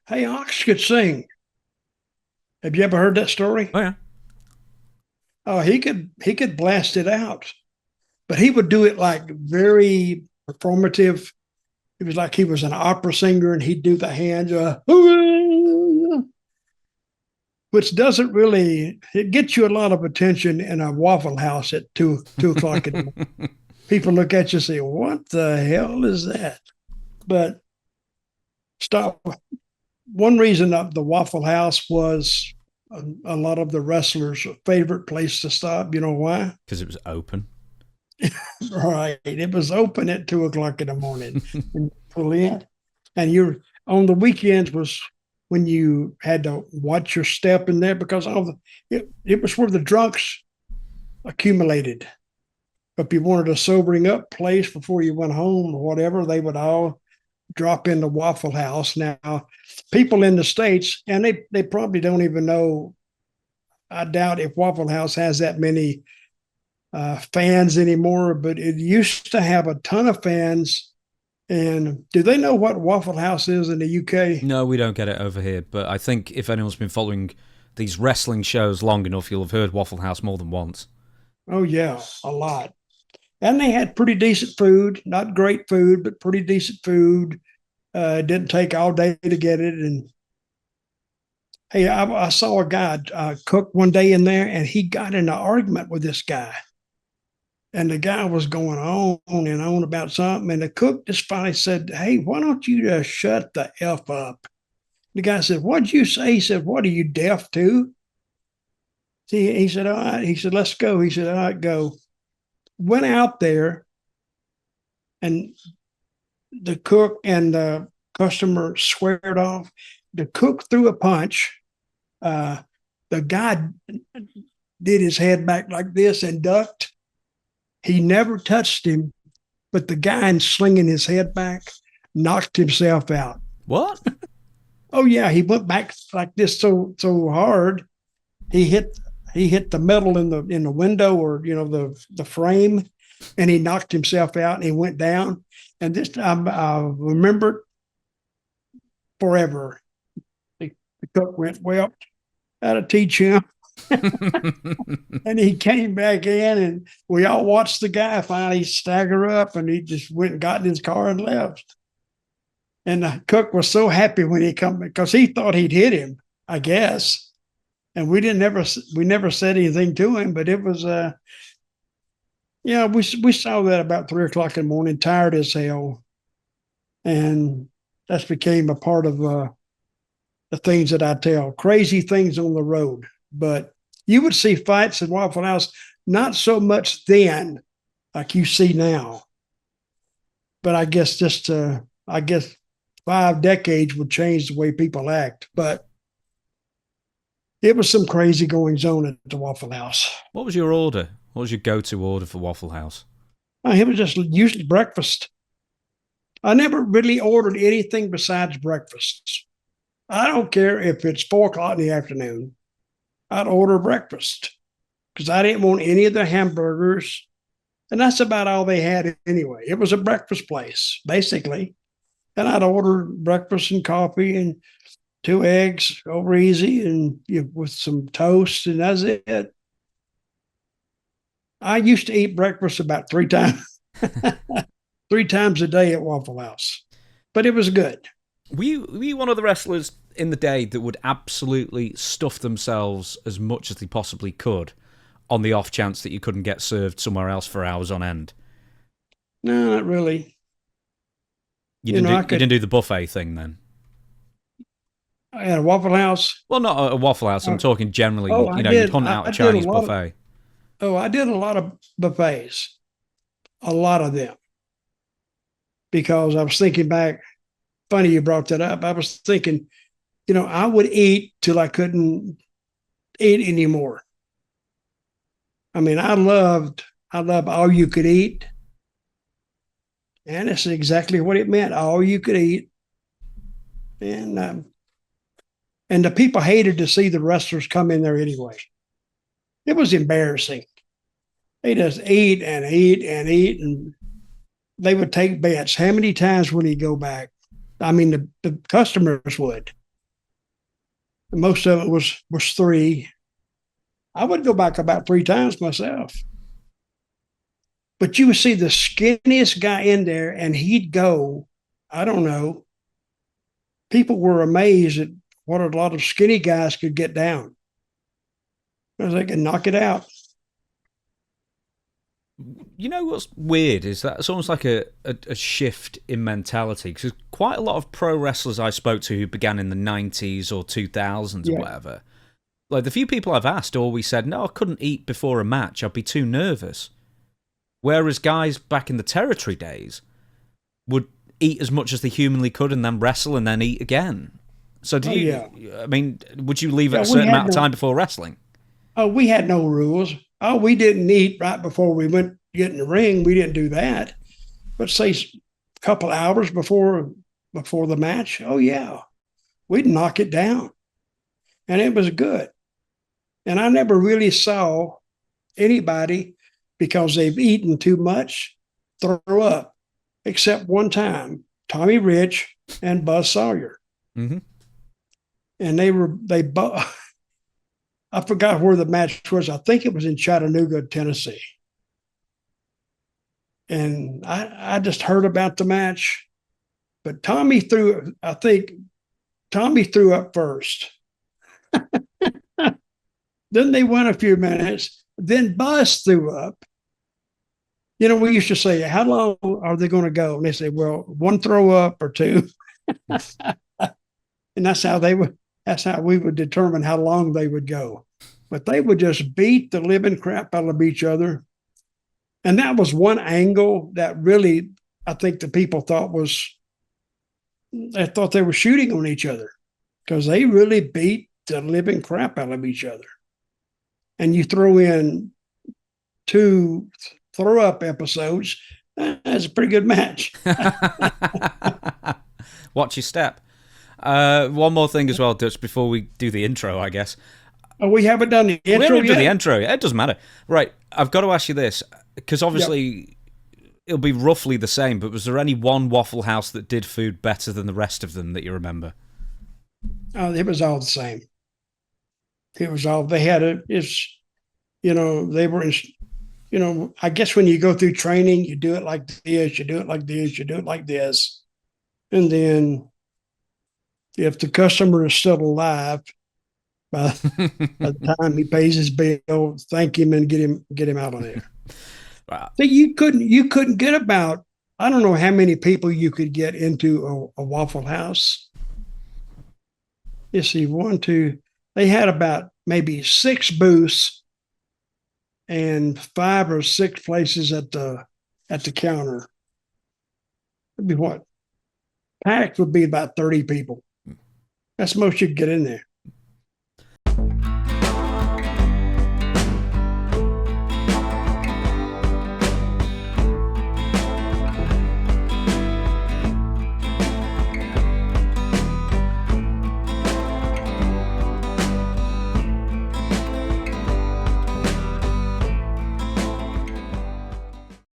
Hey, Ox could sing. Have you ever heard that story? Oh yeah. Oh, he could blast it out, but he would do it like very performative. It was like he was an opera singer, and he'd do the hands, which doesn't really it gets you a lot of attention in a Waffle House at two o'clock in the morning. People look at you and say, "What the hell is that?" But stop. One reason of the Waffle House was a lot of the wrestlers' favorite place to stop. You know why? Because it was open. Right. It was open at 2 o'clock in the morning and pull in. And you're on the weekends was when you had to watch your step in there because it was where the drunks accumulated. If you wanted a sobering up place before you went home or whatever, they would all drop into Waffle House. Now, people in the States, and they probably don't even know. I doubt if Waffle House has that many fans anymore, but it used to have a ton of fans. And do they know what Waffle House is in the UK? No, we don't get it over here. But I think if anyone's been following these wrestling shows long enough, you'll have heard Waffle House more than once. Oh, yeah, a lot. And they had pretty decent food, not great food, but pretty decent food. It didn't take all day to get it. And hey, I saw a guy cook one day in there, and he got in an argument with this guy. And the guy was going on and on about something. And the cook just finally said, "Hey, why don't you just shut the F up?" The guy said, "What'd you say?" He said, "What are you deaf to?" He said, "All right." He said, "Let's go." He said, "All right, go." Went out there, and the cook and the customer squared off. The cook threw a punch. Uh, the guy did his head back like this and ducked. He never touched him, but the guy in slinging his head back knocked himself out. What? Oh yeah, he went back like this so hard. He hit he hit the metal in the window, or the frame, and he knocked himself out and he went down. And this time I remember forever. The cook went, "Well, that'll teach him." And he came back in, and we all watched the guy finally stagger up, and he just went and got in his car and left. And the cook was so happy when he come because he thought he'd hit him, I guess. And we never said anything to him, but it was yeah, we saw that about 3 o'clock in the morning, tired as hell, and that's became a part of the things that I tell, crazy things on the road. But you would see fights in Waffle House, not so much then like you see now. But I guess 5 decades would change the way people act. But it was some crazy goings on at the Waffle House. What was your order? What was your go-to order for Waffle House? It was just usually breakfast. I never really ordered anything besides breakfast. I don't care if it's 4 o'clock in the afternoon. I'd order breakfast because I didn't want any of the hamburgers. And that's about all they had anyway. It was a breakfast place, basically. And I'd order breakfast and coffee and 2 eggs over easy and with some toast, and that's it. I used to eat breakfast about 3 times, 3 times a day at Waffle House, but it was good. Were you one of the wrestlers in the day that would absolutely stuff themselves as much as they possibly could on the off chance that you couldn't get served somewhere else for hours on end? No, not really. You You didn't know, do I you could. didn't do the buffet thing then. At a Waffle House. Well, not a Waffle House. I'm Uh, talking generally. oh, I You'd did. hunt out a I did a Chinese lot of. buffet. Oh, I did a lot of buffets, a lot of them, because I was thinking back. Funny you brought that up. I was thinking, I would eat till I couldn't eat anymore. I mean, I love all you could eat, and it's exactly what it meant. All you could eat, and the people hated to see the wrestlers come in there anyway. It was embarrassing. They just eat and eat and eat, and they would take bets. How many times would he go back? I mean, the customers would. Most of it was three. I would go back about three times myself. But you would see the skinniest guy in there, and he'd go, I don't know. People were amazed at what a lot of skinny guys could get down. Because they could knock it out. You know what's weird is that it's almost like a shift in mentality, because quite a lot of pro wrestlers I spoke to who began in the 90s or 2000s or whatever, like the few people I've asked always said, no, I couldn't eat before a match, I'd be too nervous. Whereas guys back in the territory days would eat as much as they humanly could and then wrestle and then eat again. So do you, I mean, would you leave at a certain amount of time before wrestling? Oh, we had no rules. Oh, we didn't eat right before we went to get in the ring. We didn't do that. But say a couple hours before the match, oh yeah, we'd knock it down. And it was good. And I never really saw anybody, because they've eaten too much, throw up, except one time, Tommy Rich and Buzz Sawyer. Mm-hmm. And I forgot where the match was. I think it was in Chattanooga, Tennessee. And I just heard about the match, but Tommy threw up first. Then they went a few minutes. Then Buzz threw up. You know, we used to say, how long are they going to go? And they say, well, one throw up or two. And that's how we would determine how long they would go. But they would just beat the living crap out of each other. And that was one angle that really, I think the people thought they were shooting on each other, because they really beat the living crap out of each other. And you throw in 2 throw-up episodes, that's a pretty good match. Watch your step. One more thing as well, Dutch, before we do the intro, I guess. Oh, we haven't done the intro yet? We haven't done the intro. It doesn't matter. Right, I've got to ask you this, because obviously it'll be roughly the same, but was there any one Waffle House that did food better than the rest of them that you remember? Oh, it was all the same. It was all, they had they were in, I guess when you go through training, you do it like this, you do it like this, you do it like this. And then if the customer is still alive, by the time he pays his bill, thank him and get him out of there. Wow. So you couldn't get about, I don't know how many people you could get into a Waffle House. Let's see, 1, 2. They had about maybe 6 booths and 5 or 6 places at the counter. It'd be what? Packed would be about 30 people. That's most you could get in there.